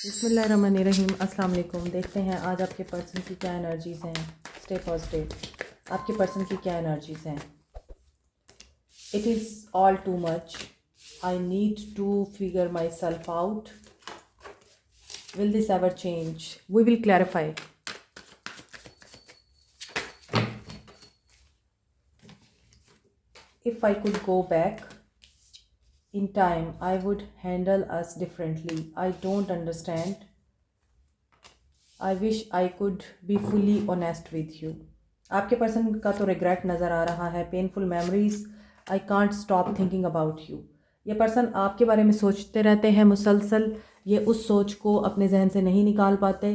बिस्मिल्लाहिर्रहमानिर्रहीम। अस्सलाम वालेकुम। देखते हैं आज आपके पर्सन की क्या एनर्जीज़ हैं। Stay positive. आपके पर्सन की क्या एनर्जीज़ हैं। It is all too much. I need to figure myself out. Will this ever change? We will clarify. If I could go back in time, I would handle us differently. I don't understand. I wish I could be fully honest with you. आपके person का तो regret नज़र आ रहा है। Painful memories. I can't stop thinking about you. ये person आपके बारे में सोचते रहते हैं मुसलसल। ये उस सोच को अपने जहन से नहीं निकाल पाते,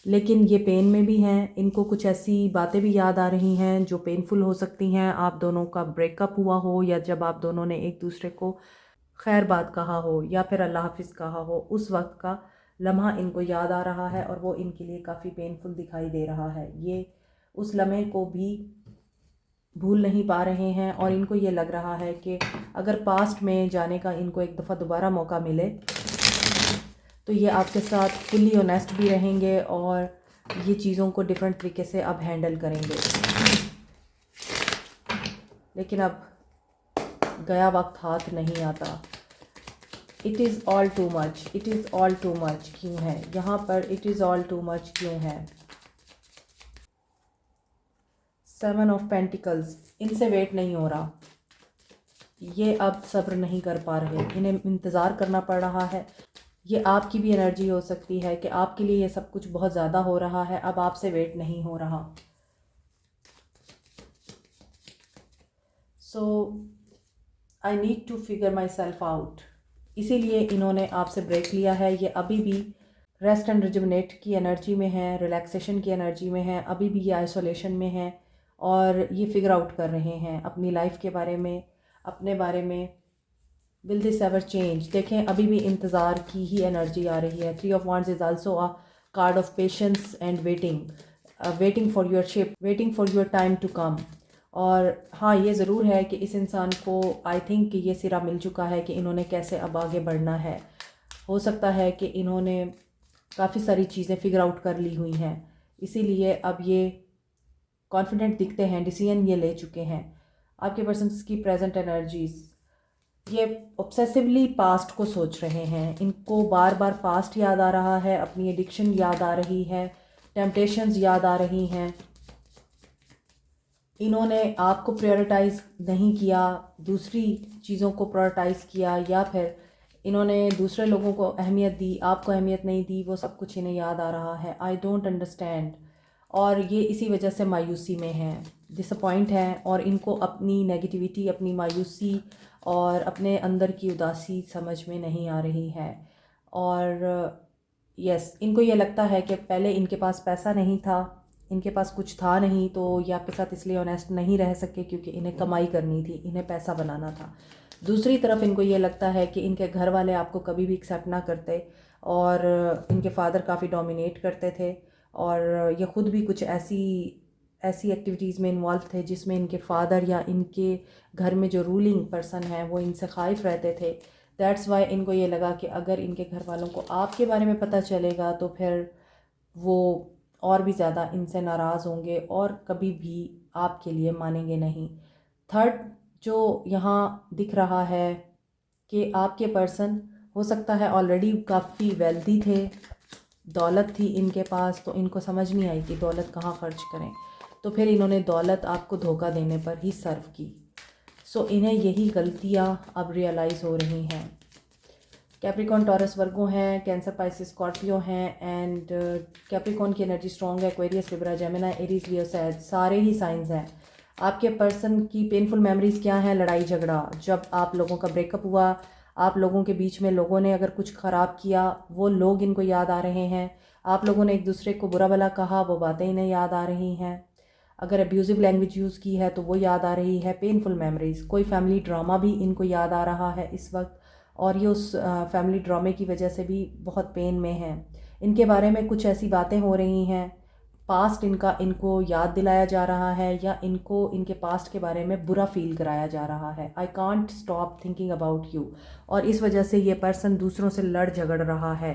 लेकिन ये पेन में भी हैं। इनको कुछ ऐसी बातें भी याद आ रही हैं जो पेनफुल हो सकती हैं। आप दोनों का ब्रेकअप हुआ हो, या जब आप दोनों ने एक दूसरे को खैर बात कहा हो, या फिर अल्लाह हाफिज़ कहा हो, उस वक्त का लम्हा इनको याद आ रहा है और वो इनके लिए काफ़ी पेनफुल दिखाई दे रहा है। ये उस लम्हे को भी भूल नहीं पा रहे हैं और इनको ये लग रहा है कि अगर पास्ट में जाने का इनको एक दफ़ा दोबारा मौका मिले तो ये आपके साथ फुल्ली ऑनेस्ट भी रहेंगे और ये चीज़ों को डिफरेंट तरीके से अब हैंडल करेंगे। लेकिन अब गया वक्त हाथ नहीं आता। It is all too much. It is all too much क्यों है यहाँ पर? It is all too much क्यों है? 7 ऑफ पेंटिकल्स। इनसे वेट नहीं हो रहा। ये अब सब्र नहीं कर पा रहे। इन्हें इंतज़ार करना पड़ रहा है। ये आपकी भी एनर्जी हो सकती है कि आपके लिए ये सब कुछ बहुत ज़्यादा हो रहा है। अब आपसे वेट नहीं हो रहा। So I need to figure myself out. इसीलिए इन्होंने आपसे ब्रेक लिया है। ये अभी भी रेस्ट एंड रिजुवनेट की एनर्जी में है, रिलैक्सेशन की एनर्जी में है। अभी भी ये आइसोलेशन में है और ये फिगर आउट कर रहे हैं अपनी लाइफ के बारे में, अपने बारे में। Will this ever change? देखें, अभी भी इंतज़ार की ही एनर्जी आ रही है। 3 of wands is also a card of patience and waiting. Waiting for your ship, waiting for your time to come. और हाँ, ये ज़रूर है कि इस इंसान को आई थिंक कि ये सिरा मिल चुका है कि इन्होंने कैसे अब आगे बढ़ना है। हो सकता है कि इन्होंने काफ़ी सारी चीज़ें फिगर आउट कर ली हुई हैं, इसीलिए अब ये कॉन्फिडेंट दिखते हैं, डिसीजन ये ले चुके हैं। आपके पर्सन की प्रेजेंट एनर्जीज, ये ऑब्सेसिवली पास्ट को सोच रहे हैं। इनको बार बार पास्ट याद आ रहा है, अपनी एडिक्शन याद आ रही है, टेम्पटेशंस याद आ रही हैं। इन्होंने आपको प्रायोरिटाइज नहीं किया, दूसरी चीज़ों को प्रायोरिटाइज किया, या फिर इन्होंने दूसरे लोगों को अहमियत दी, आपको अहमियत नहीं दी। वो सब कुछ इन्हें याद आ रहा है। I don't understand. और ये इसी वजह से मायूसी में हैं, डिसअपॉइंट हैं, और इनको अपनी नेगेटिविटी, अपनी मायूसी और अपने अंदर की उदासी समझ में नहीं आ रही है। और यस, इनको ये लगता है कि पहले इनके पास पैसा नहीं था, इनके पास कुछ था नहीं, तो ये आपके साथ इसलिए ऑनेस्ट नहीं रह सके क्योंकि इन्हें कमाई करनी थी, इन्हें पैसा बनाना था। दूसरी तरफ इनको ये लगता है कि इनके घर वाले आपको कभी भी एक्सेप्ट ना करते, और इनके फादर काफ़ी डोमिनेट करते थे, और ये ख़ुद भी कुछ ऐसी एक्टिविटीज़ में इन्वॉल्व थे जिसमें इनके फादर या इनके घर में जो रूलिंग पर्सन है वो इनसे खाइफ रहते थे। दैट्स वाई इनको ये लगा कि अगर इनके घर वालों को आपके बारे में पता चलेगा तो फिर वो और भी ज़्यादा इनसे नाराज़ होंगे और कभी भी आपके लिए मानेंगे नहीं। थर्ड जो यहाँ दिख रहा है कि आपके पर्सन हो सकता है ऑलरेडी काफ़ी वेल्दी थे, दौलत थी इनके पास, तो इनको समझ नहीं आई कि दौलत कहाँ खर्च करें, तो फिर इन्होंने दौलत आपको धोखा देने पर ही सर्व की। सो इन्हें यही गलतियाँ अब रियलाइज़ हो रही हैं। कैप्रिकॉन, टॉरस, वर्गो हैं, कैंसर, पाइसिस, स्कॉर्पियो हैं, एंड कैप्रिकॉन की एनर्जी स्ट्रॉन्ग है, एक्वेरियस, लिब्रा, जेमिनी, एरीज, लियो, सैज, सारे ही साइंस हैं। आपके पर्सन की पेनफुल मेमोरीज क्या हैं? लड़ाई झगड़ा, जब आप लोगों का ब्रेकअप हुआ, आप लोगों के बीच में लोगों ने अगर कुछ ख़राब किया, वो लोग इनको याद आ रहे हैं। आप लोगों ने एक दूसरे को बुरा भला कहा, वो बातें इन्हें याद आ रही हैं। अगर अब्यूज़िव लैंग्वेज यूज़ की है तो वो याद आ रही है। पेनफुल मेमोरीज़, कोई फैमिली ड्रामा भी इनको याद आ रहा है इस वक्त, और ये उस फैमिली ड्रामे की वजह से भी बहुत पेन में हैं। इनके बारे में कुछ ऐसी बातें हो रही हैं, पास्ट इनका इनको याद दिलाया जा रहा है, या इनको इनके पास्ट के बारे में बुरा फील कराया जा रहा है। I can't stop thinking about you. और इस वजह से ये पर्सन दूसरों से लड़ झगड़ रहा है,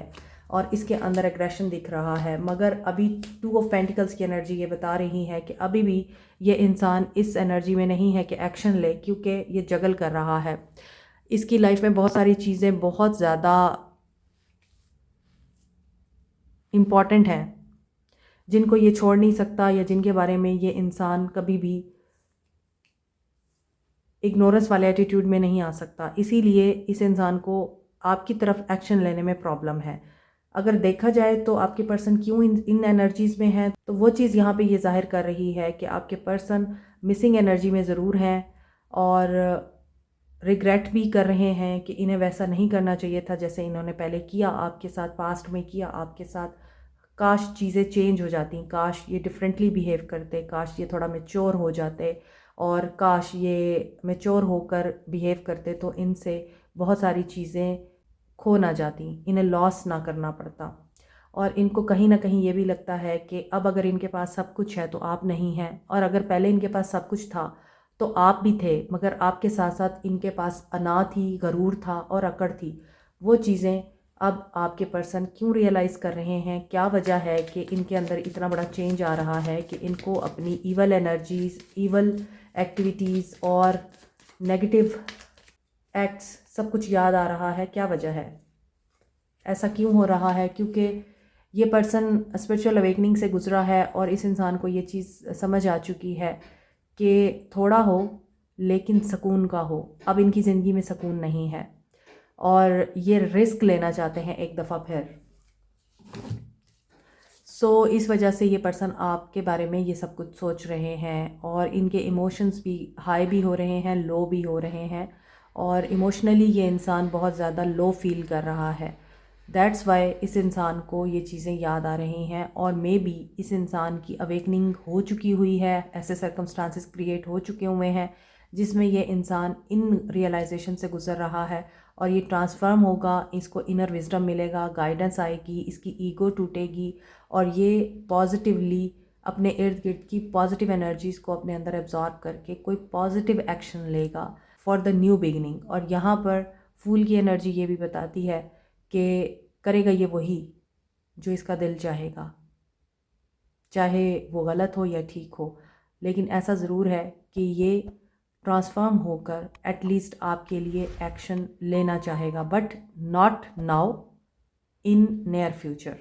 और इसके अंदर एग्रेशन दिख रहा है। मगर अभी 2 ऑफ पेंटिकल्स की एनर्जी ये बता रही है कि अभी भी ये इंसान इस एनर्जी में नहीं है कि एक्शन ले, क्योंकि ये जगल कर रहा है। इसकी लाइफ में बहुत सारी चीज़ें बहुत ज़्यादा इम्पॉर्टेंट हैं जिनको ये छोड़ नहीं सकता, या जिनके बारे में ये इंसान कभी भी इग्नोरेंस वाले एटीट्यूड में नहीं आ सकता। इसीलिए इस इंसान को आपकी तरफ एक्शन लेने में प्रॉब्लम है। अगर देखा जाए तो आपके पर्सन क्यों इन एनर्जीज़ में है, तो वो चीज़ यहाँ पे ये जाहिर कर रही है कि आपके पर्सन मिसिंग एनर्जी में ज़रूर हैं और रिग्रेट भी कर रहे हैं कि इन्हें वैसा नहीं करना चाहिए था जैसे इन्होंने पहले किया आपके साथ, पास्ट में किया आपके साथ। काश चीज़ें चेंज हो जाती, काश ये डिफरेंटली बिहेव करते, काश ये थोड़ा मैच्योर हो जाते, और काश ये मैच्योर होकर बिहेव करते तो इनसे बहुत सारी चीज़ें खो ना जाती, इन्हें लॉस ना करना पड़ता। और इनको कहीं ना कहीं ये भी लगता है कि अब अगर इनके पास सब कुछ है तो आप नहीं हैं, और अगर पहले इनके पास सब कुछ था तो आप भी थे, मगर आपके साथ साथ इनके पास अना थी, गरूर था और अकड़ थी। वो चीज़ें अब आपके पर्सन क्यों रियलाइज़ कर रहे हैं, क्या वजह है कि इनके अंदर इतना बड़ा चेंज आ रहा है कि इनको अपनी ईवल एनर्जीज़, ईवल एक्टिविटीज़ और नेगेटिव एक्ट्स सब कुछ याद आ रहा है। क्या वजह है, ऐसा क्यों हो रहा है? क्योंकि ये पर्सन स्पिरिचुअल अवेकनिंग से गुजरा है और इस इंसान को ये चीज़ समझ आ चुकी है कि थोड़ा हो लेकिन सुकून का हो। अब इनकी ज़िंदगी में सुकून नहीं है और ये रिस्क लेना चाहते हैं एक दफ़ा फिर। इस वजह से ये पर्सन आपके बारे में ये सब कुछ सोच रहे हैं और इनके इमोशंस भी हाई भी हो रहे हैं, लो भी हो रहे हैं, और इमोशनली ये इंसान बहुत ज़्यादा लो फील कर रहा है। दैट्स वाई इस इंसान को ये चीज़ें याद आ रही हैं, और मे बी इस इंसान की अवेकनिंग हो चुकी हुई है, ऐसे सर्कमस्टांसिस क्रिएट हो चुके हुए हैं जिसमें ये इंसान इन रियलाइजेशन से गुज़र रहा है, और ये ट्रांसफॉर्म होगा, इसको इनर विजडम मिलेगा, गाइडेंस आएगी, इसकी ईगो टूटेगी और ये पॉजिटिवली अपने इर्द गिर्द की पॉजिटिव एनर्जीज़ को अपने अंदर एब्जॉर्ब करके कोई पॉजिटिव एक्शन लेगा फॉर द न्यू बिगिनिंग। और यहाँ पर फूल की एनर्जी ये भी बताती है कि करेगा ये वही जो इसका दिल चाहेगा, चाहे वो गलत हो या ठीक हो, लेकिन ऐसा ज़रूर है कि ये ट्रांसफॉर्म होकर एटलीस्ट आपके लिए एक्शन लेना चाहेगा, but not now, in near future.